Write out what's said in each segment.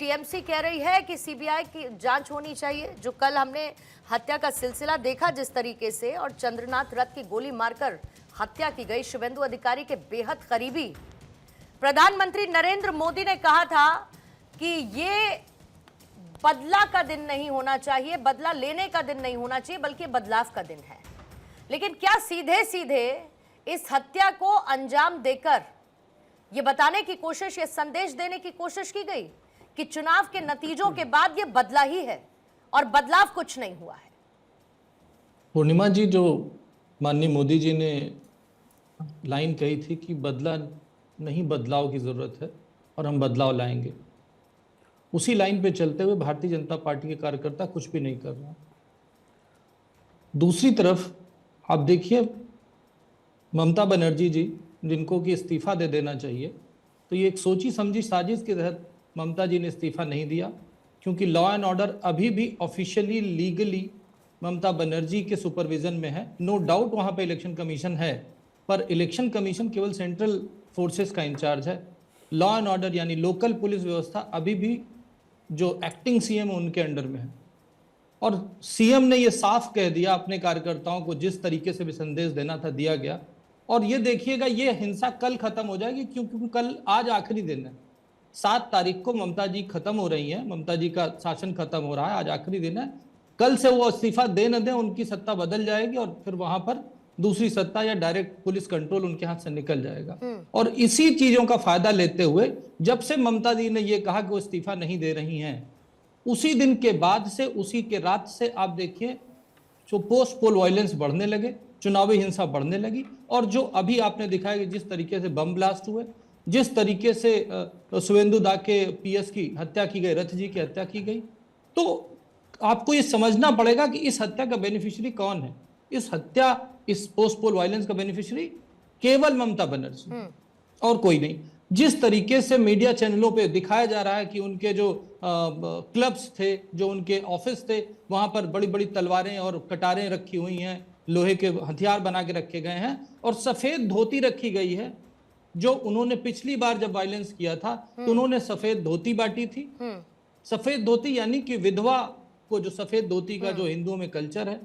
TMC कह रही है कि सीबीआई की जांच होनी चाहिए। जो कल हमने हत्या का सिलसिला देखा जिस तरीके से, और चंद्रनाथ रथ की गोली मारकर हत्या की गई शुभेंदु अधिकारी के बेहद करीबी। प्रधानमंत्री नरेंद्र मोदी ने कहा था कि ये बदला का दिन नहीं होना चाहिए, बदला लेने का दिन नहीं होना चाहिए, बल्कि बदलाव का दिन है। लेकिन क्या सीधे सीधे इस हत्या को अंजाम देकर ये बताने की कोशिश, ये संदेश देने की कोशिश की गई कि चुनाव के नतीजों के बाद ये बदला ही है और बदलाव कुछ नहीं हुआ है? पूर्णिमा जी, जो माननीय मोदी जी ने लाइन कही थी कि बदला नहीं, बदलाव की जरूरत है और हम बदलाव लाएंगे, उसी लाइन पे चलते हुए भारतीय जनता पार्टी के कार्यकर्ता कुछ भी नहीं कर रहे। दूसरी तरफ आप देखिए, ममता बनर्जी जी, जिनको कि इस्तीफा दे देना चाहिए, तो ये एक सोची समझी साजिश के तहत ममता जी ने इस्तीफा नहीं दिया, क्योंकि लॉ एंड ऑर्डर अभी भी ऑफिशियली लीगली ममता बनर्जी के सुपरविजन में है। नो डाउट वहाँ पे इलेक्शन कमीशन है, पर इलेक्शन कमीशन केवल सेंट्रल फोर्सेस का इंचार्ज है। लॉ एंड ऑर्डर यानी लोकल पुलिस व्यवस्था अभी भी जो एक्टिंग सीएम उनके अंडर में है। और सीएम ने ये साफ कह दिया अपने कार्यकर्ताओं को, जिस तरीके से भी संदेश देना था दिया गया। और ये देखिएगा, ये हिंसा कल खत्म हो जाएगी, क्योंकि कल आज आखिरी दिन है। 7 तारीख को ममता जी खत्म हो रही हैं, ममता जी का शासन खत्म हो रहा है, आज आखिरी दिन है। कल से वो इस्तीफा दे न दें, उनकी सत्ता बदल जाएगी और फिर वहां पर दूसरी सत्ता या डायरेक्ट पुलिस कंट्रोल उनके हाथ से निकल जाएगा। और इसी चीजों का फायदा लेते हुए जब से ममता जी ने ये कहा कि वो इस्तीफा नहीं दे रही हैं, उसी दिन के बाद से, उसी के रात से आप देखिए, जो पोस्ट पोल वायलेंस बढ़ने लगे, चुनावी हिंसा बढ़ने लगी। और जो अभी आपने दिखाया कि जिस तरीके से बम ब्लास्ट हुए, जिस तरीके से शुभेंदु दा के पीएस की हत्या की गई, रथ जी की हत्या की गई, तो आपको ये समझना पड़ेगा कि इस हत्या का बेनिफिशियरी कौन है। इस हत्या, इस पोस्ट पोल वायलेंस का बेनिफिशियरी केवल ममता बनर्जी और कोई नहीं। जिस तरीके से मीडिया चैनलों पे दिखाया जा रहा है कि उनके जो क्लब्स थे, जो उनके ऑफिस थे, वहां पर बड़ी बड़ी तलवारें और कटारें रखी हुई हैं, लोहे के हथियार बना के रखे गए हैं और सफेद धोती रखी गई है। जो उन्होंने पिछली बार जब वायलेंस किया था तो उन्होंने सफेद धोती बांटी थी। सफेद धोती यानी कि विधवा को, जो सफेद धोती का जो हिंदुओं में कल्चर है,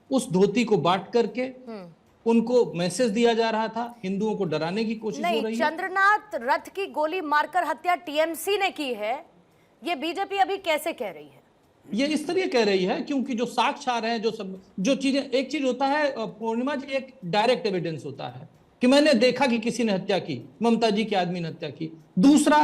उस धोती को बांट करके उनको मैसेज दिया जा रहा था, हिंदुओं को डराने की कोशिश हो रही है। चंद्रनाथ रथ की गोली मारकर हत्या टीएमसी ने की है, ये बीजेपी अभी कैसे कह रही है? ये इस तरह कह रही है क्योंकि जो साक्ष्य आ रहे हैं, जो चीजें, एक चीज होता है पूर्णिमा जी, एक डायरेक्ट एविडेंस होता है कि मैंने देखा कि किसी ने हत्या की, ममता जी के आदमी ने हत्या की। दूसरा,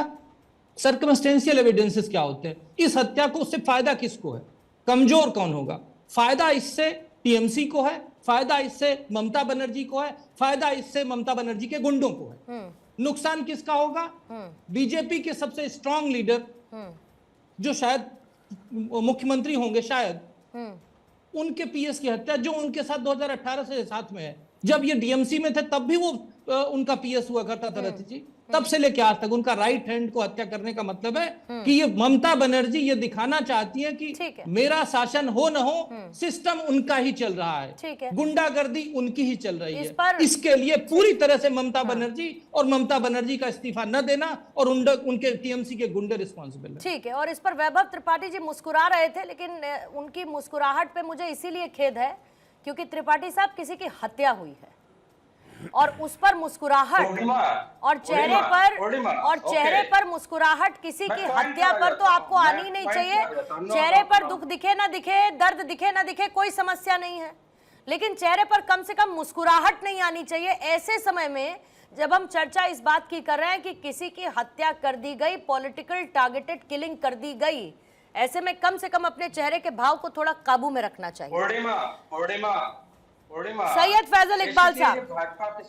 सर्कमस्टेंशियल एविडेंसेस क्या होते हैं, इस हत्या को उससे फायदा किसको है, कमजोर कौन होगा? फायदा इससे टीएमसी को है, फायदा इससे ममता बनर्जी को है, फायदा इससे ममता बनर्जी के गुंडों को है। नुकसान किसका होगा? बीजेपी के सबसे स्ट्रांग लीडर, जो शायद मुख्यमंत्री होंगे शायद, उनके पीएस की हत्या, जो उनके साथ 2018 से साथ में है। जब ये डीएमसी में थे तब भी वो उनका पीएस हुआ करता था, रथ जी, तब से लेके आज तक उनका राइट हैंड को हत्या करने का मतलब है कि ये ममता बनर्जी ये दिखाना चाहती है कि मेरा शासन हो न हो, सिस्टम उनका ही चल रहा है, गुंडागर्दी उनकी ही चल रही है। इसके लिए पूरी तरह से ममता बनर्जी और ममता बनर्जी का इस्तीफा न देना और उनके टीएमसी के गुंडे रिस्पॉन्सिबल है। ठीक है। और इस पर वैभव त्रिपाठी जी मुस्कुरा रहे थे, लेकिन उनकी मुस्कुराहट पे मुझे इसीलिए खेद है क्योंकि त्रिपाठी साहब, किसी की हत्या हुई है और उस पर मुस्कुराहट और चेहरे पर मुस्कुराहट, किसी की हत्या पर तो आपको आनी ही नहीं चाहिए। चेहरे पर दुख दिखे ना दिखे, दर्द दिखे ना दिखे, कोई समस्या नहीं है, लेकिन चेहरे पर कम से कम मुस्कुराहट नहीं आनी चाहिए। ऐसे समय में जब हम चर्चा इस बात की कर रहे हैं कि किसी की हत्या कर दी गई, पॉलिटिकल टारगेटेड किलिंग कर दी गई, ऐसे में कम से कम अपने चेहरे के भाव को थोड़ा काबू में रखना चाहिए। सैयद फैजल इकबाल साहब,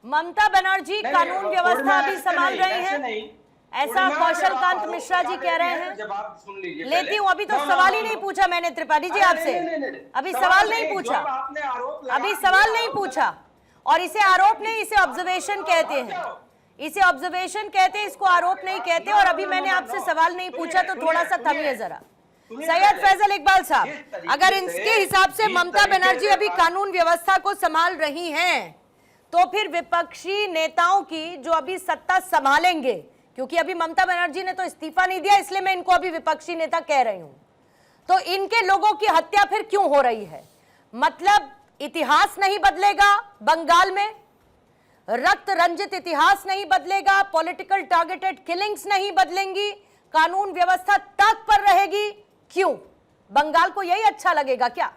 ममता बनर्जी कानून व्यवस्था अभी संभाल रही हैं, ऐसा कौशल कांत मिश्रा जी कह रहे हैं। लेती हूँ, अभी तो सवाल ही नहीं पूछा मैंने त्रिपाठी जी आपसे, अभी सवाल नहीं पूछा, अभी सवाल नहीं पूछा। और इसे आरोप नहीं, इसे ऑब्जर्वेशन कहते हैं, इसे ऑब्जर्वेशन कहते हैं, इसको आरोप नहीं कहते। और अभी मैंने आपसे सवाल नहीं पूछा, तो थोड़ा सा थमिए जरा। सैयद फैजल इकबाल साहब, अगर इसके हिसाब से ममता बनर्जी अभी कानून व्यवस्था को संभाल रही हैं, तो फिर विपक्षी नेताओं की जो अभी सत्ता संभालेंगे, क्योंकि अभी ममता बनर्जी ने तो इस्तीफा नहीं दिया, इसलिए मैं इनको अभी विपक्षी नेता कह रही हूं। तो इनके लोगों की हत्या फिर क्यों हो रही है? मतलब इतिहास नहीं बदलेगा बंगाल में, रक्त रंजित इतिहास नहीं बदलेगा, पॉलिटिकल टारगेटेड किलिंग्स नहीं बदलेंगी, कानून व्यवस्था ताक पर रहेगी। क्यों? बंगाल को यही अच्छा लगेगा क्या?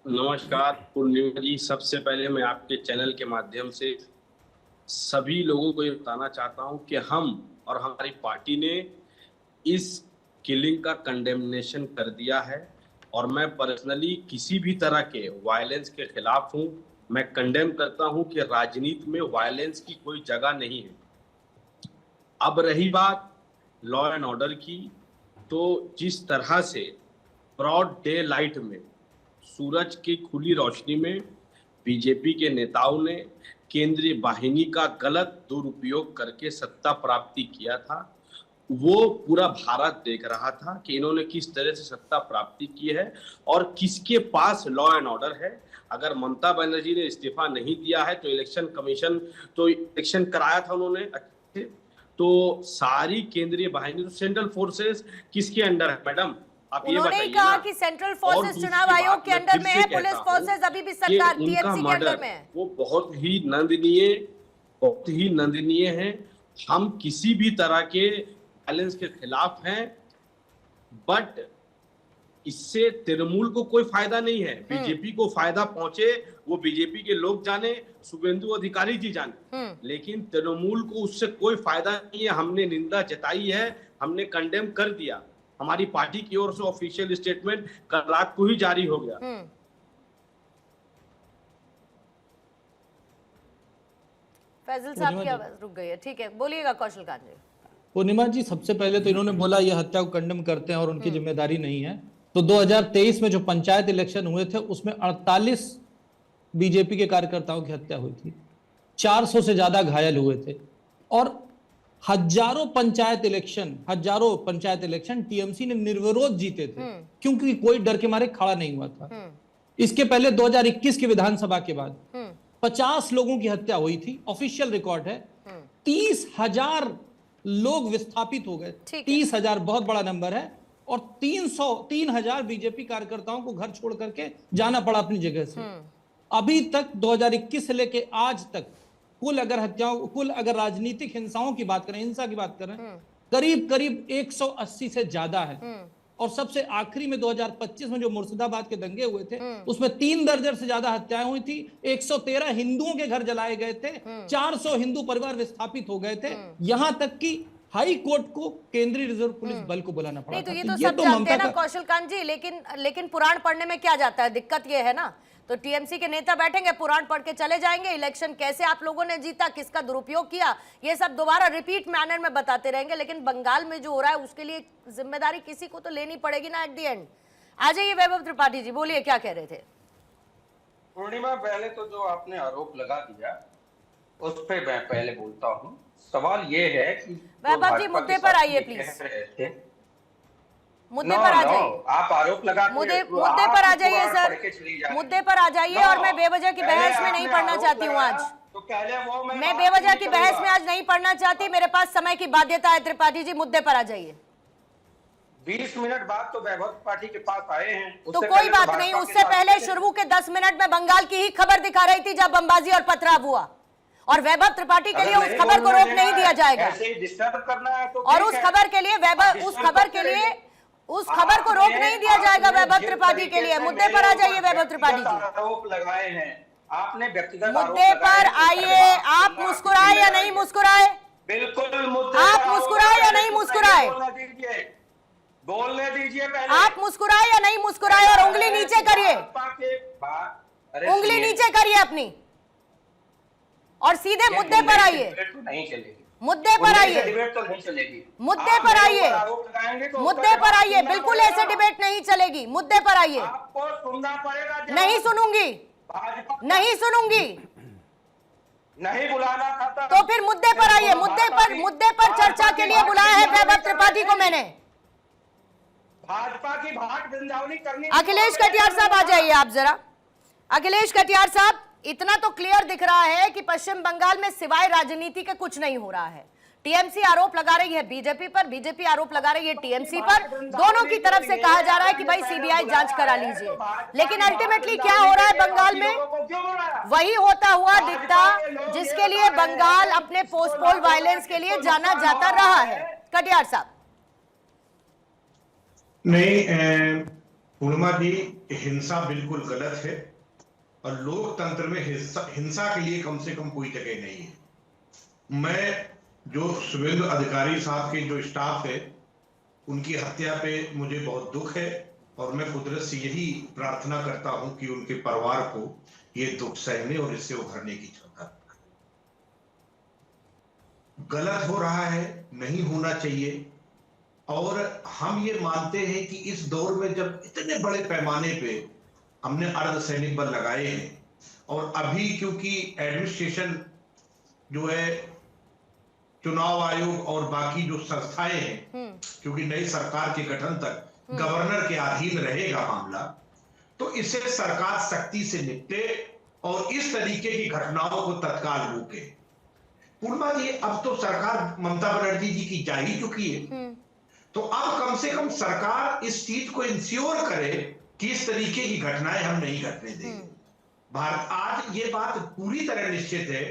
नमस्कार पूर्णिमा जी, सबसे पहले मैं आपके चैनल के माध्यम से सभी लोगों को ये बताना चाहता हूं कि हम और हमारी पार्टी ने इस किलिंग का कंडेमनेशन कर दिया है और मैं पर्सनली किसी भी तरह के वायलेंस के खिलाफ हूं। मैं कंडेम करता हूं कि राजनीति में वायलेंस की कोई जगह नहीं है। अब रही बात लॉ एंड ऑर्डर की, तो जिस तरह से ब्रॉड डे लाइट में, सूरज की खुली रोशनी में बीजेपी के नेताओं ने केंद्रीय वाहिनी का गलत दुरुपयोग करके सत्ता प्राप्ति किया था, वो पूरा भारत देख रहा था कि इन्होंने किस तरह से सत्ता प्राप्ति की है और किसके पास लॉ एंड ऑर्डर है। अगर ममता बनर्जी ने इस्तीफा नहीं दिया है तो इलेक्शन कमीशन तो इलेक्शन कराया था उन्होंने अच्छे, तो सारी केंद्रीय बाहिनी, तो सेंट्रल फोर्सेस किसके अंडर है मैडम? आप ये बताइए। कहा कि सेंट्रल फोर्सेस चुनाव आयोग के अंडर में है, पुलिस फोर्सेस अभी भी सरकार टीएमसी के अंडर में है। वो बहुत ही नंदनीय है। हम किसी भी तरह के वायलेंस के खिलाफ हैं, बट इससे तृणमूल को कोई फायदा नहीं है। बीजेपी को फायदा पहुंचे वो बीजेपी के लोग जाने, शुभेंदु अधिकारी जी जाने, लेकिन तृणमूल को उससे कोई फायदा नहीं है। हमने निंदा जताई है, हमने कंडेम कर दिया। हमारी पार्टी की ओर से ऑफिशियल स्टेटमेंट कल रात को ही जारी हो गया। फैजल साहब की आवाज रुक गई है, ठीक है, बोलिएगा कौशल कांत जी। पूर्णिमा जी, सबसे पहले तो इन्होंने बोला यह हत्या को कंडेम करते हैं और उनकी जिम्मेदारी नहीं है। तो 2023 में जो पंचायत इलेक्शन हुए थे उसमें 48 बीजेपी के कार्यकर्ताओं की हत्या हुई थी, 400 से ज्यादा घायल हुए थे और हजारों पंचायत इलेक्शन टीएमसी ने निर्विरोध जीते थे, क्योंकि कोई डर के मारे खड़ा नहीं हुआ था। इसके पहले 2021 की विधानसभा के बाद 50 लोगों की हत्या हुई थी, ऑफिशियल रिकॉर्ड है। 30,000 लोग विस्थापित हो गए, 30,000 बहुत बड़ा नंबर है, और 3,000 बीजेपी कार्यकर्ताओं को घर छोड़ करके जाना पड़ा अपनी जगह से। अभी तक 2021 से लेके आज तक कुल अगर राजनीतिक हिंसाओं की बात करें, हिंसा की बात करें, करीब 180 से ज्यादा है। और सबसे आखिरी में 2025 में जो मुर्शिदाबाद के दंगे हुए थे उसमें 3 दर्जन से ज्यादा हत्याएं हुई थी, 113 हिंदुओं के घर जलाए गए थे, 400 हिंदू परिवार विस्थापित हो गए थे, यहां तक कि हाई कोर्ट को केंद्रीय रिजर्व पुलिस बल को बुलाना पड़ा। नहीं, तो ये तो सब जानते हैं ना कौशल कांत जी, लेकिन पुराण पढ़ने में क्या जाता है? दिक्कत ये है ना, तो टीएमसी के नेता बैठेंगे, पुराण पढ़ के चले जाएंगे, इलेक्शन कैसे आप लोगों ने जीता, किसका दुरुपयोग किया, ये सब दोबारा रिपीट मैनर में बताते रहेंगे। लेकिन बंगाल में जो हो रहा है उसके लिए जिम्मेदारी किसी को तो लेनी पड़ेगी ना एट द एंड। आ जाइए वैभव त्रिपाठी जी, बोलिए क्या कह रहे थे। पूर्णिमा, पहले तो जो आपने आरोप लगा दिया उस पर मैं पहले बोलता हूँ। सवाल ये है कि वैभव जी मुद्दे पर आइए प्लीज, मुद्दे पर आ जाइए। आप आरोप लगा मुद्दे पर आ जाइए सर, मुद्दे पर आ जाइए। और मैं बेवजह की बहस में नहीं पढ़ना चाहती हूँ आज, तो पहले वो मैं बेवजह की बहस में आज नहीं पढ़ना चाहती, मेरे पास समय की बाध्यता है। त्रिपाठी जी मुद्दे पर आ जाइए। 20 मिनट बाद तो वैभव त्रिपाठी के पास आए हैं, तो कोई बात नहीं। उससे पहले शुरू के 10 मिनट में बंगाल की ही खबर दिखा रही थी जब बमबाजी और पथराव हुआ, और वैभव त्रिपाठी के लिए उस खबर को रोक नहीं दिया जाएगा। और उस खबर के लिए उस खबर को रोक नहीं दिया जाएगा वैभव त्रिपाठी के लिए। मुद्दे पर आ जाइए वैभव त्रिपाठी जी। आरोप लगाए हैं आपने, व्यक्तिगत मुद्दे पर आइए। आप मुस्कुराए या नहीं मुस्कुराए? बिल्कुल मुद्दे। आप मुस्कुराए या नहीं मुस्कुराए? बोलने दीजिए पहले। आप मुस्कुराए या नहीं मुस्कुराए? और उंगली नीचे करिए, उंगली नीचे करिए अपनी, और सीधे मुद्दे पर आइए। नहीं चलेगी, मुद्दे पर आइए, डिबेट तो नहीं चलेगी। मुद्दे पर आइए, मुद्दे पर आइए। बिल्कुल ऐसे डिबेट नहीं चलेगी, मुद्दे पर आइए। आपको सुनना पड़ेगा। नहीं सुनूंगी, नहीं सुनूंगी। नहीं बुलाना था तो फिर मुद्दे पर आइए। मुद्दे पर चर्चा के लिए बुलाया है वैभव त्रिपाठी को मैंने। भाजपा की भाट वृंदावनी करनी। अखिलेश कटियार साहब आ जाइए आप जरा। अखिलेश कटियार साहब इतना तो क्लियर दिख रहा है कि पश्चिम बंगाल में सिवाय राजनीति के कुछ नहीं हो रहा है। टीएमसी आरोप लगा रही है बीजेपी पर, बीजेपी आरोप लगा रही है टीएमसी पर। दोनों की तरफ से कहा जा रहा है कि भाई सीबीआई जांच करा लीजिए, लेकिन अल्टीमेटली क्या हो रहा है बंगाल में? वही होता हुआ दिखता जिसके लिए बंगाल अपने पोस्ट पोल वायलेंस के लिए जाना जाता रहा है। कटियार साहब। नहीं पूर्णिमा जी, हिंसा बिल्कुल गलत है और लोकतंत्र में हिंसा के लिए कम से कम कोई जगह नहीं है। मैं जो शुभेंदु अधिकारी साहब के जो स्टाफ है उनकी हत्या पे मुझे बहुत दुख है और मैं कुदरत से यही प्रार्थना करता हूं कि उनके परिवार को ये दुख सहने और इससे उभरने की क्षमता। गलत हो रहा है, नहीं होना चाहिए। और हम ये मानते हैं कि इस दौर में जब इतने बड़े पैमाने पे हमने अर्धसैनिक बल लगाए हैं और अभी क्योंकि एडमिनिस्ट्रेशन जो है, चुनाव आयोग और बाकी जो संस्थाएं हैं, क्योंकि नई सरकार के गठन तक गवर्नर के अधीन रहेगा मामला, तो इससे सरकार सख्ती से निपटे और इस तरीके की घटनाओं को तत्काल रोके। पूर्णिमा जी, अब तो सरकार ममता बनर्जी जी की जा ही चुकी है, तो अब कम से कम सरकार इस चीज को इंश्योर करे कि इस तरीके की घटनाएं हम नहीं घटने देंगे। भारत आज ये बात पूरी तरह निश्चित है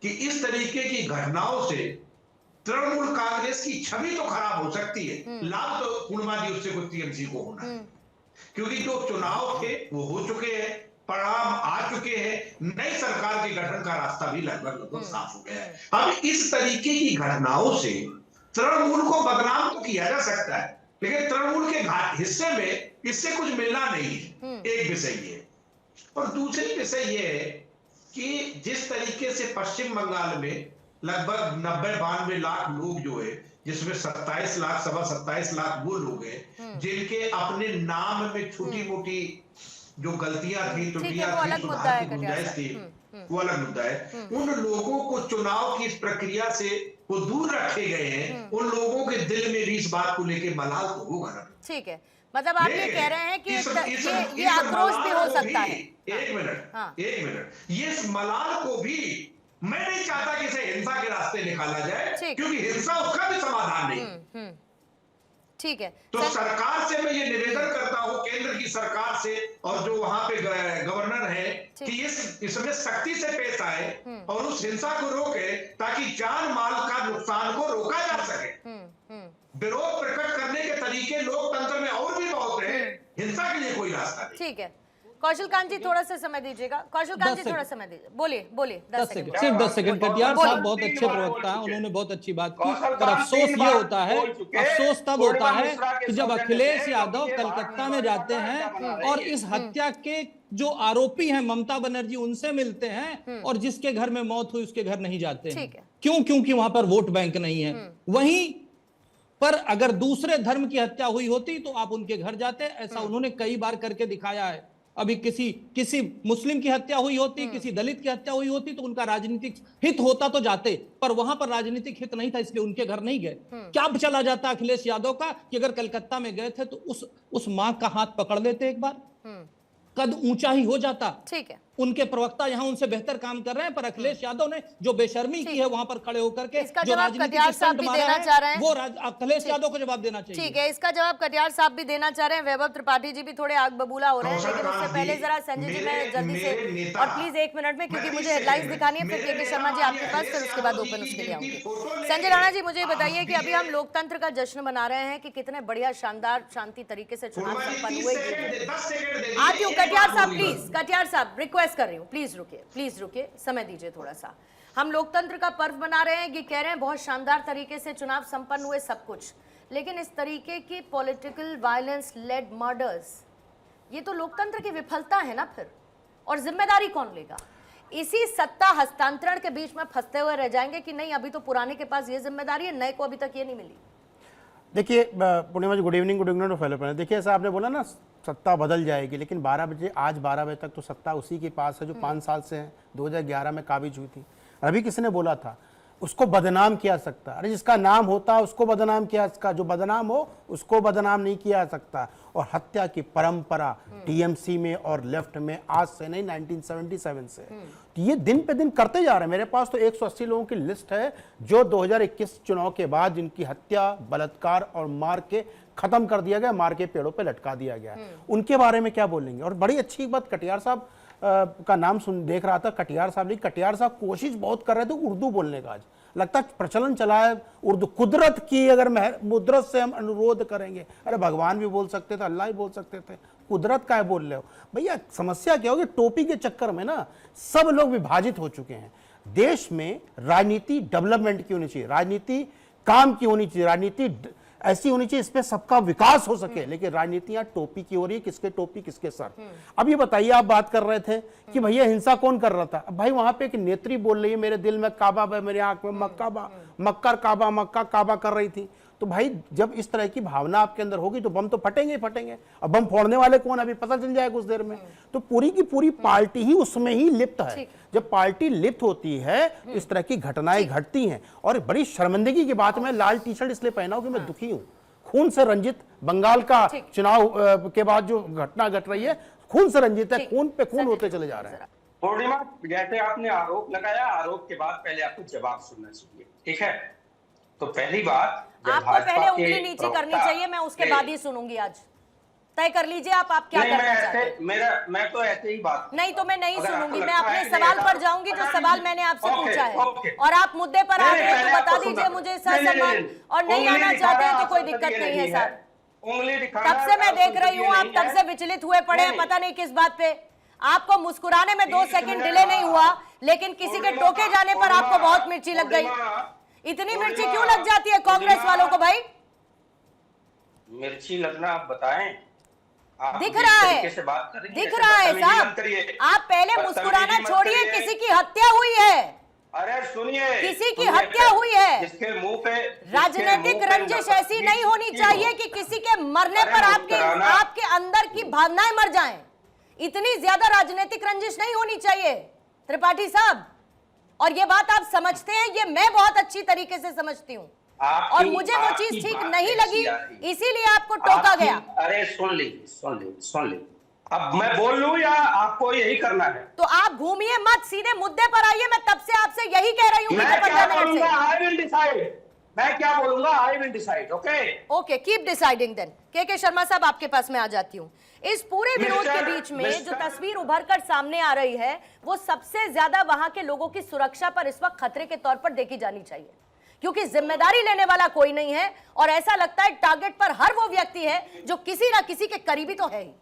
कि इस तरीके की घटनाओं से तृणमूल कांग्रेस की छवि तो खराब हो सकती है, लाभ तो पूर्णिमा जी उससे कुछ टीएमसी को होना है, क्योंकि जो चुनाव थे वो हो चुके हैं, परिणाम आ चुके हैं, नई सरकार के गठन का रास्ता भी लगभग साफ हो गया है। अब इस तरीके की घटनाओं से तृणमूल को बदनाम तो किया जा सकता है, लेकिन तृणमूल के हिस्से में इससे कुछ मिलना नहीं है। एक विषय ये, और दूसरी विषय ये है कि जिस तरीके से पश्चिम बंगाल में लगभग 90-92 लाख लोग जो है, जिसमें 27 लाख, सवा 27 लाख वो लोग हैं जिनके अपने नाम में छोटी मोटी जो गलतियां थी, त्रुटियां थी, सुधार की गुंजाइश थी, वो अलग मुद्दा है। उन लोगों को चुनाव की इस प्रक्रिया से वो दूर रखे गए हैं, उन लोगों के दिल में भी इस बात को लेकर मलाल तो होगा ना। ठीक है, मतलब आप ये कह रहे हैं कि ये आक्रोश भी हो सकता है। एक मिनट, ये इस मलाल को भी मैं नहीं चाहता कि इसे हिंसा के रास्ते निकाला जाए, क्योंकि हिंसा उसका भी समाधान नहीं। ठीक है, तो सरकार से मैं ये निवेदन करता हूं, केंद्र की सरकार से और जो वहां पे गवर्नर है, कि इसमें सख्ती से पेश आए और उस हिंसा को रोके ताकि जान माल का नुकसान को रोका जा सके। विरोध प्रकट करने के तरीके लोकतंत्र में और भी बहुत हैं, हिंसा के लिए कोई रास्ता नहीं। ठीक है, कौशलकांत जी थोड़ा सा समय दीजिएगा। कौशलकांत जी थोड़ा समय दीजिए, बोलिए 10 सेकंड, सिर्फ 10 सेकंड। कटियार साहब बहुत अच्छे प्रवक्ता हैं, उन्होंने बहुत अच्छी बात की, पर अफसोस ये होता है, अफसोस तब होता है कि जब अखिलेश यादव कलकत्ता में जाते हैं और इस हत्या के जो आरोपी हैं ममता बनर्जी उनसे मिलते हैं और जिसके घर में मौत हुई उसके घर नहीं जाते हैं। क्यों? क्योंकि वहां पर वोट बैंक नहीं है। वहीं पर अगर दूसरे धर्म की हत्या हुई होती तो आप उनके घर जाते। ऐसा उन्होंने कई बार करके दिखाया है। अभी किसी मुस्लिम की हत्या हुई होती, किसी दलित की हत्या हुई होती तो उनका राजनीतिक हित होता तो जाते, पर वहां पर राजनीतिक हित नहीं था, इसलिए उनके घर नहीं गए। क्या चला जाता अखिलेश यादव का कि अगर कलकत्ता में गए थे तो उस मां का हाथ पकड़ लेते, एक बार कद ऊंचा ही हो जाता। ठीक है, उनके प्रवक्ता यहाँ उनसे बेहतर काम कर रहे हैं, पर अखिलेश यादव ने जो बेशर्मी की है वहां पर खड़े होकर के जो राजनीतिक स्टंट मारा है वो अखिलेश यादव को जवाब देना चाहिए। ठीक है, इसका जवाब कटियार साहब भी देना चाह रहे हैं। वैभव त्रिपाठी जी भी थोड़े आग बबूला हो रहे हैं, लेकिन उससे पहले जरा संजय जी मैं जल्दी से, और प्लीज 1 मिनट में, क्योंकि मुझे हेडलाइंस दिखानी है, फिर के शर्मा जी आपके पास, फिर उसके बाद ओपन उसके लिए आऊंगी। संजय राणा जी मुझे बताइए कि अभी हम लोकतंत्र का जश्न मना रहे हैं कि कितने बढ़िया शानदार शांति तरीके से चुनाव संपन्न हुए। आप क्यों कटियार साहब, प्लीज कटियार साहब रिक्वेस्ट कर रही हूँ, प्लीज रुकिए, समय दीजिए थोड़ा सा। हम लोकतंत्र का पर्व मना रहे हैं, ये कह रहे हैं बहुत शानदार तरीके से चुनाव संपन्न हुए, सब कुछ, लेकिन इस तरीके की पॉलिटिकल वायलेंस लेड मर्डर्स, ये तो लोकतंत्र की विफलता है ना फिर, और जिम्मेदारी कौन लेगा? इसी सत्ता हस्तांतरण के बीच में फंसते हुए रह जाएंगे कि नहीं अभी तो पुराने के पास ये जिम्मेदारी है, नए को अभी तक ये नहीं मिली। देखिए पूर्णिमा जी, गुड इवनिंग टू फेलो। देखिए ऐसा आपने बोला ना सत्ता बदल जाएगी, लेकिन 12 बजे, आज 12 बजे तक तो सत्ता उसी के पास है जो 5 साल से है, 2011 में काबिज हुई थी। अभी किसी ने बोला था उसको बदनाम किया जा सकता। अरे जिसका नाम होता है उसको बदनाम किया जा सकता, जो बदनाम हो उसको बदनाम नहीं किया जा सकता। और हत्या की परंपरा टीएमसी में और लेफ्ट में आज से नहीं 1977 से, तो ये दिन पे दिन करते जा रहे हैं। मेरे पास तो 180 लोगों की लिस्ट है जो 2021 चुनाव के बाद जिनकी हत्या, बलात्कार और मार के खत्म कर दिया गया, मार के पेड़ों पे लटका दिया गया। उनके बारे में क्या बोलेंगे। और बड़ी अच्छी बात, कटियार साहब का नाम सुन देख रहा था, कटियार साहब, नहीं कटियार साहब कोशिश बहुत कर रहे थे उर्दू बोलने का। आज लगता है प्रचलन चला है उर्दू। कुदरत की अगर मुद्रत से हम अनुरोध करेंगे, अरे भगवान भी बोल सकते थे, अल्लाह भी बोल सकते थे, कुदरत का है बोल रहे हो भैया। समस्या क्या होगी, टोपी के चक्कर में ना सब लोग विभाजित हो चुके हैं। देश में राजनीति डेवलपमेंट की होनी चाहिए, राजनीति काम की होनी चाहिए, राजनीति ऐसी होनी चाहिए इसमें सबका विकास हो सके। लेकिन राजनीतियां टोपी की हो रही है, किसके टोपी किसके सर। अब ये बताइए, आप बात कर रहे थे कि भैया हिंसा कौन कर रहा था। अब भाई वहां पे एक नेत्री बोल रही है मेरे दिल में काबा, मेरे आंख में मक्का, मक्कर काबा, मक्का काबा कर रही थी। तो भाई जब इस तरह की भावना आपके अंदर होगी तो बम तो फटेंगे ही फटेंगे। अब बम फोड़ने वाले कौन, अभी पता चल जाएगा कुछ देर में। तो पूरी की पूरी पार्टी ही उसमें ही लिप्त है। जब पार्टी लिप्त होती है तो इस तरह की घटनाएं घटती हैं। और बड़ी शर्मिंदगी की बात, मैं लाल टी शर्ट इसलिए पहना हूं कि मैं दुखी हूं, खून से रंजित। बंगाल का चुनाव के बाद जो घटना घट रही है, खून से रंजित है, खून पे खून होते चले जा रहे हैं। पूर्णिमा, जैसे आपने आरोप लगाया, आरोप के बाद पहले आपको जवाब सुनना चाहिए, ठीक है। तो पहली बात, आपको पहले उंगली नीचे करनी चाहिए, मैं उसके बाद ही सुनूंगी। आज तय कर लीजिए आप क्या करना चाहते हैं। मैं तो ऐसे ही बात नहीं तो मैं नहीं सुनूंगी, मैं अपने सवाल पर जाऊंगी जो सवाल मैंने आपसे पूछा है। और आप मुद्दे पर आ गए तो बता दीजिए मुझे ससम्मान, और नहीं आना चाहते हैं तो कोई दिक्कत नहीं है सर। तब से मैं देख रही हूँ आप तब से विचलित हुए पड़े हैं, पता नहीं किस बात पे। आपको मुस्कुराने में 2 सेकंड डिले नहीं हुआ, लेकिन किसी के टोके जाने पर आपको बहुत मिर्ची लग गई। इतनी मिर्ची क्यों लग जाती है कांग्रेस वालों को भाई? मिर्ची लगना आप बताएं। दिख रहा है, दिख रहा है साहब। आप पहले मुस्कुराना छोड़िए, किसी की हत्या हुई है। अरे सुनिए, किसी की हत्या हुई है। जिसके मुंह पे राजनीतिक रंजिश ऐसी नहीं होनी चाहिए कि किसी के मरने पर आपके अंदर की भावनाएं मर जाएं। इतनी ज्यादा राजनीतिक रंजिश नहीं होनी चाहिए त्रिपाठी साहब। और ये बात आप समझते हैं, ये मैं बहुत अच्छी तरीके से समझती हूँ। और मुझे वो चीज ठीक नहीं लगी, इसीलिए आपको टोका गया। अरे सुन ली। अब मैं बोल लूं या आपको यही करना है? तो आप घूमिए मत, सीधे मुद्दे पर आइए। मैं तब से आपसे यही कह रही हूँ। मैं क्या बोलूंगा, आई विल डिसाइड। मैं क्या बोलूंगा, I will decide. Okay, keep deciding then. K Sharma साहब, आपके पास मैं आ जाती हूँ। इस पूरे विरोध के बीच में जो तस्वीर उभर कर सामने आ रही है, वो सबसे ज्यादा वहां के लोगों की सुरक्षा पर इस वक्त खतरे के तौर पर देखी जानी चाहिए, क्योंकि जिम्मेदारी लेने वाला कोई नहीं है। और ऐसा लगता है टारगेट पर हर वो व्यक्ति है जो किसी ना किसी के करीबी तो है ही।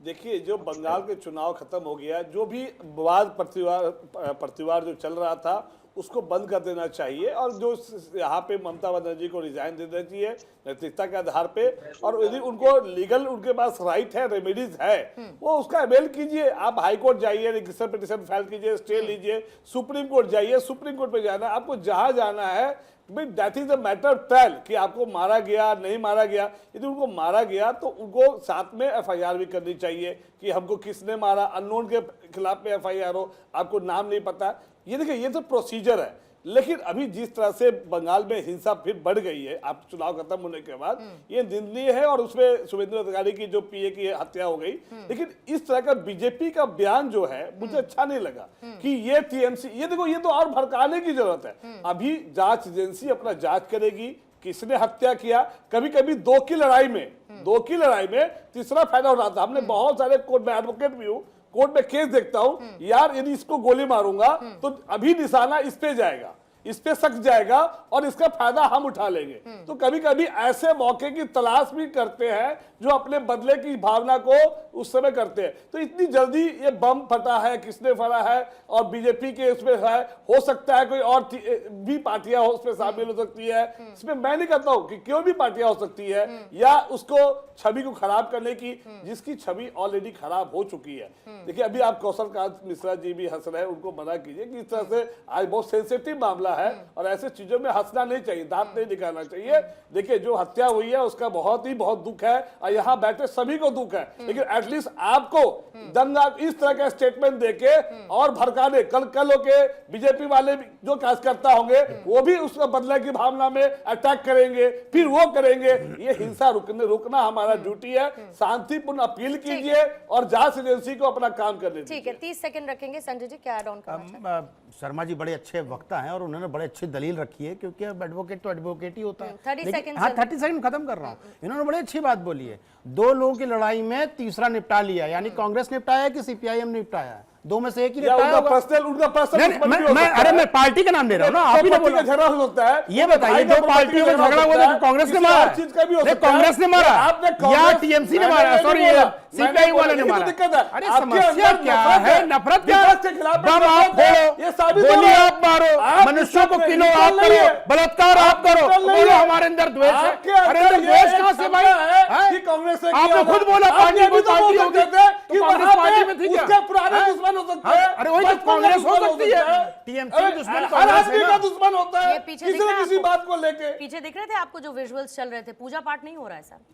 देखिए, जो बंगाल के चुनाव खत्म हो गया, जो भी विवाद प्रतिवार जो चल रहा था उसको बंद कर देना चाहिए। और जो यहाँ पे ममता बनर्जी को रिजाइन दे देना चाहिए नैतिकता के आधार पे। और यदि उनको लीगल उनके पास राइट है, रेमेडीज है, वो उसका अवेल कीजिए। आप हाई कोर्ट जाइए, रजिस्टर पिटीशन फाइल कीजिए, स्टे लीजिए, सुप्रीम कोर्ट जाइए। सुप्रीम कोर्ट पे जाना, आपको जहाँ जाना है भाई, that is a matter of trial कि आपको मारा गया नहीं मारा गया। यदि उनको मारा गया तो उनको साथ में एफआईआर भी करनी चाहिए कि हमको किसने मारा। अननोन के खिलाफ में एफआईआर हो, आपको नाम नहीं पता। ये देखिए, ये तो प्रोसीजर है। लेकिन अभी जिस तरह से बंगाल में हिंसा फिर बढ़ गई है आप चुनाव खत्म होने के बाद, ये निंदनीय है। और उसमें शुभेंदु अधिकारी की जो पीए की हत्या हो गई, लेकिन इस तरह का बीजेपी का बयान जो है मुझे अच्छा नहीं लगा कि ये टीएमसी, ये देखो, ये तो और भड़काने की जरूरत है। अभी जांच एजेंसी अपना जांच करेगी किसने हत्या किया। कभी कभी दो की लड़ाई में तीसरा फायदा हो रहा था। हमने बहुत सारे कोर्ट में, एडवोकेट भी हूं, कोर्ट में केस देखता हूं, यार यदि इसको गोली मारूंगा तो अभी निशाना इस पे जाएगा, इस पे सक जाएगा और इसका फायदा हम उठा लेंगे। तो कभी कभी ऐसे मौके की तलाश भी करते हैं जो अपने बदले की भावना को उस समय करते हैं। तो इतनी जल्दी ये बम फटा है, किसने फटा है, और बीजेपी के उसमें है, हो सकता है कोई और भी पार्टियां हो उसमें शामिल हो सकती है। इसमें मैं नहीं कहता हूं कि क्यों भी पार्टियां हो सकती है, या उसको छवि को खराब करने की, जिसकी छवि ऑलरेडी खराब हो चुकी है। देखिए, अभी आप कौशल कांत मिश्रा जी भी हंस रहे हैं, उनको मना कीजिए कि इस तरह से आज बहुत सेंसिटिव मामला वाला है और ऐसे चीजों में हंसना नहीं चाहिए, दांत नहीं दिखाना चाहिए। देखिए जो हत्या हुई है उसका बहुत दुख है और यहाँ बैठे सभी को दुख है, लेकिन एटलीस्ट आपको दंगा इस तरह का स्टेटमेंट देके और भड़काने, कल के बीजेपी वाले जो कार्यकर्ता होंगे वो भी उसका बदले की भावना में अटैक करेंगे, फिर वो करेंगे। ये हिंसा रोकना हमारा ड्यूटी है। शांतिपूर्ण अपील कीजिए और जांच एजेंसी को अपना काम करने दीजिए। ठीक है, 30 सेकंड रखेंगे। संजय जी क्या ऐड ऑन करना? शर्मा जी बड़े अच्छे वक्ता हैं और उन्होंने बड़े अच्छी दलील रखी है, क्योंकि अब एडवोकेट तो एडवोकेट ही होता है। 30 सेकंड। हाँ 30 सेकंड खत्म कर रहा हूँ। इन्होंने बड़ी अच्छी बात बोली है, दो लोगों की लड़ाई में तीसरा निपटा लिया, यानी कांग्रेस निपटाया कि सीपीआईएम निपटाया, दो में से एक ही निपटाया होगा। अरे मैं पार्टी का नाम ले रहा हूँ ना, आप ही ने बोला झगड़ा होता है। ये बताइए दो पार्टियों का झगड़ा हुआ तो कांग्रेस ने मारा, कांग्रेस ने मारा या टीएमसी ने मारा, सॉरी सीपीआई वाले ने मारा। अरे समस्या क्या है? नफरत क्या? बम आप फोड़ो, गोली आप मारो, मनुष्यों को किलो आप करो, बलात्कार आप करो, बोलो हमारे अंदर द्वेष है। अरे अंदर द्वेष कहां से भाई? आपने खुद बोला पार्टी को पार्टी हो गई, तो कांग्रेस पार्टी में थी क्या? पुराने दुश्मन हो सकते हैं। अरे वही तो कांग्रेस हो सकती है, टीएमसी दुश्मन हर आदमी का दुश्मन होता है ये पीछे दिख रहा है किसी आपको? बात को लेके। पीछे दिख रहे थे आपको जो विजुअल्स चल रहे थे, पूजा पाठ नहीं हो रहा है सर,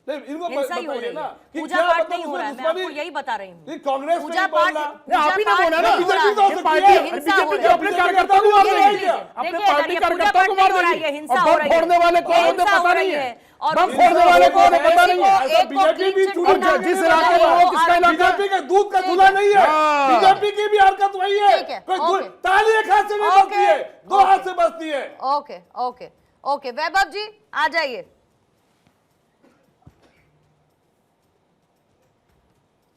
नहीं इनको हिंसा ही हो रही बताइए है, ना कि पूजा क्या पाठ मतलब नहीं हो रहा है। मैं दुश्मनी? आपको यही बता रही हूँ, नहीं, कांग्रेस पूजा नहीं पाठ बोलना। आप ही ने बोला ना, बीजेपी तो हो सकती पार्टी है, हिंसा हो बीजेपी रही है। अपने कार्यकर्ताओं को मार रही है, देखिए, अपने अगर पार्टी ये कार्यकर्ताओं को पूजा मार पाठ रही नहीं हो रहा है, ये है, हिंसा और हो बम रही है। फोड़ने वाले कौन होते हिंसा हो पता रही नहीं है, और बम फोड़ने वाले कौन है पता नहीं है। एक को बीजेपी भी clean चुनाव चिट और जिस इलाके में वो किसका इलाका है? बीजेपी का दूध का चूल्हा नहीं है, हाँ। बीजेपी की भी हरकत वही है। ठीक है, कोई ओके। ताली एक हाथ से नहीं ओके, बजती है, दो हाथ से बजती है। ओके ओके ओके, वैभव जी आ जाइए।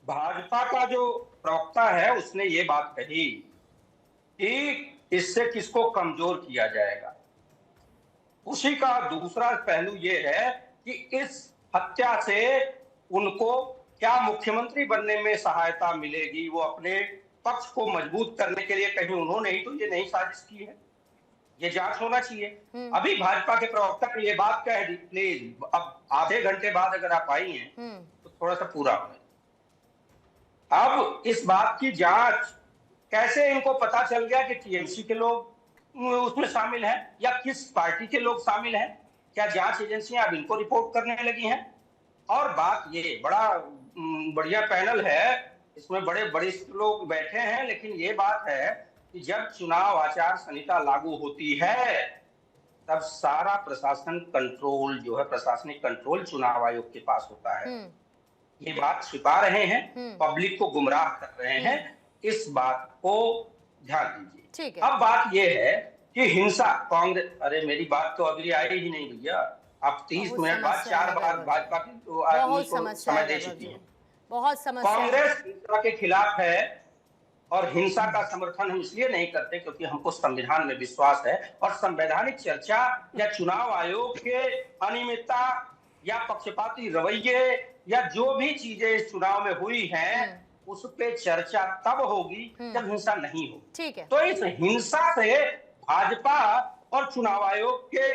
भाजपा का जो प्रवक्ता है उसने ये बात कही कि इससे किसको कमजोर किया जाएगा। उसी का दूसरा पहलू ये है कि इस हत्या से उनको क्या मुख्यमंत्री बनने में सहायता मिलेगी, वो अपने पक्ष को मजबूत करने के लिए कहीं उन्होंने ही तो ये नई साजिश की है, ये जांच होना चाहिए। अभी भाजपा के प्रवक्ता ने ये बात कह दी, प्लीज अब आधे घंटे बाद अगर आप आई हैं तो थोड़ा सा पूरा हो। अब इस बात की जांच कैसे इनको पता चल गया कि टीएमसी के लोग उसमें शामिल हैं या किस पार्टी के लोग शामिल हैं? क्या जांच एजेंसियां अब इनको रिपोर्ट करने लगी हैं? और बात ये बड़ा बढ़िया पैनल है, इसमें बड़े वरिष्ठ लोग बैठे हैं, लेकिन ये बात है कि जब चुनाव आचार संहिता लागू होती है तब सारा प्रशासन कंट्रोल जो है, प्रशासनिक कंट्रोल चुनाव आयोग के पास होता है। ये बात छिपा रहे हैं, पब्लिक को गुमराह कर रहे हैं, इस बात को ध्यान दीजिए। ठीक है। अब बात ये है कि हिंसा कांग्रेस, अरे मेरी बात तो अगली आई ही नहीं भैया, आप 30 मिनट बाद 4 बार भाजपा की तो आदमी को समय दे चुकी है। बहुत समस्या। कांग्रेस हिंसा के खिलाफ है और हिंसा का समर्थन हम इसलिए नहीं करते क्योंकि हमको संविधान में विश्वास है, और संवैधानिक चर्चा या चुनाव आयोग के अनियमितता या पक्षपाती रवैये या जो भी चीजें इस चुनाव में हुई हैं उस पे चर्चा तब होगी जब हिंसा नहीं होगी। ठीक है। तो इस हिंसा से भाजपा और चुनाव आयोग के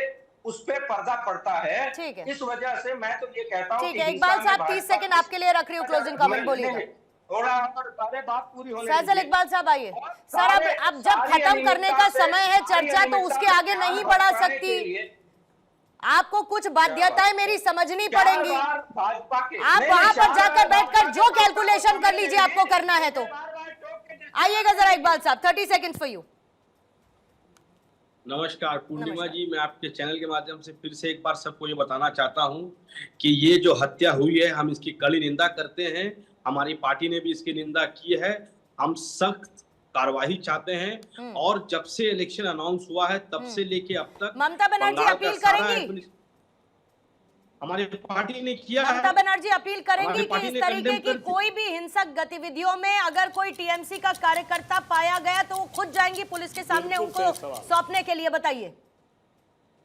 उस पे पर्दा पड़ता है। ठीक है। इस वजह से मैं तो ये कहता हूँ ठीक है, इकबाल साहब 30 सेकंड आपके लिए रख रही हूँ, क्लोजिंग कमेंट बोलिएगा। थोड़ा और सारे बात पूरी होने फैजल इकबाल साहब आइए। सर अब जब खत्म करने का समय है चर्चा तो उसके आगे नहीं बढ़ा सकती, आपको कुछ बाध्यताएं मेरी समझनी पड़ेंगी। भाजपा के आप वहां पर जाकर बैठकर जो कैलकुलेशन कर लीजिए आपको करना है तो। आइएगा जरा इकबाल साहब, 30 सेकंड फॉर यू। नमस्कार पूर्णिमा जी, मैं आपके चैनल के माध्यम से फिर से एक बार सबको ये बताना चाहता हूं कि ये जो हत्या हुई है हम इसकी कड़ी निंदा करते हैं, हमारी पार्टी ने भी इसकी निंदा की है, हम सख्त कार्रवाई चाहते हैं। और जब से इलेक्शन अनाउंस हुआ है तब से लेके अब तक ममता बनर्जी अपील करेंगी, हमारी पार्टी ने किया है, ममता बनर्जी अपील करेंगी कि इस तरीके की कोई भी हिंसक गतिविधियों में अगर कोई टीएमसी का कार्यकर्ता पाया गया तो वो खुद जाएंगी पुलिस के सामने उनको सौंपने के लिए, बताइए।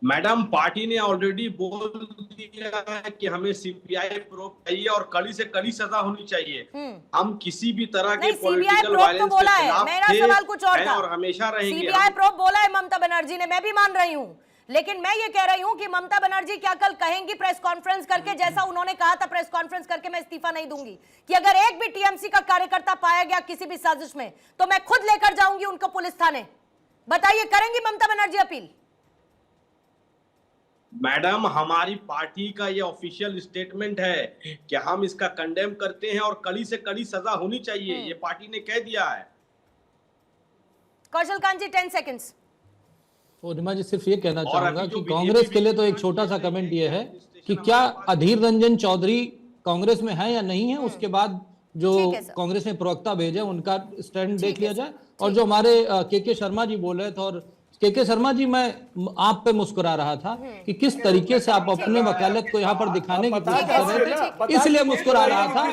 मैडम पार्टी ने ऑलरेडी बोल दिया है कि हमें सीबीआई प्रोब चाहिए और कड़ी से कड़ी सजा होनी चाहिए। हम किसी भी तरह के पॉलिटिकल वायलेंस के खिलाफ मेरा सवाल कुछ और था, और हमेशा रहेंगे। सीबीआई प्रोब बोला है ममता बनर्जी ने, मैं भी मान रही हूँ, लेकिन मैं ये कह रही हूँ कि ममता बनर्जी क्या कल कहेंगी प्रेस कॉन्फ्रेंस करके, जैसा उन्होंने कहा था प्रेस कॉन्फ्रेंस करके मैं इस्तीफा नहीं दूंगी, कि अगर एक भी टीएमसी का कार्यकर्ता पाया गया किसी भी साजिश में तो मैं खुद लेकर जाऊंगी उनको पुलिस थाने। बताइए, करेंगी ममता बनर्जी अपील? मैडम, हमारी पार्टी का ये ऑफिशियल स्टेटमेंट है कि हम इसका कंडेम करते हैं और कड़ी से कड़ी सजा होनी चाहिए, ये पार्टी ने कह दिया है। कौशल कांत जी 10 सेकंड्स। पूर्णिमा जी, सिर्फ ये कहना और चाहूंगा अभी जो कि बीजेपी कांग्रेस के लिए तो एक भी छोटा सा कमेंट ये है कि स्टेशन क्या हमारे पास अधीर रंजन चौधरी कांग्रेस में है या नहीं है, उसके बाद जो ठीक है सर। कांग्रेस ने प्रवक्ता भेजे उनका स्टैंड देख है लिया सर, जाए। और जो हमारे के शर्मा जी बोल रहे थे, और के शर्मा जी, मैं आप पे मुस्कुरा रहा था कि किस तरीके से आप अपने वकालत को यहाँ पर दिखाने की कोशिश कर रहे थे, इसलिए मुस्कुरा रहा था।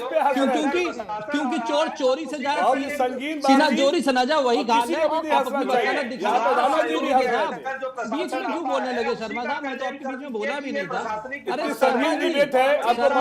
क्योंकि चोर चोरी से जाए, और ये संगीन सीना बातचीत- जोरी से ना जाए, वही और हाल किसी है। को भी नहीं आप हंसना अपनी चाहिए। वकालत यहाँ प्रधानमंत्री भी हंस रहे थे। बीच में क्यों बोलने लगे शर्मा साहब? मैं तो आपके बीच में बोला भी नहीं था। अरे संगीन डिबेट है, अब तो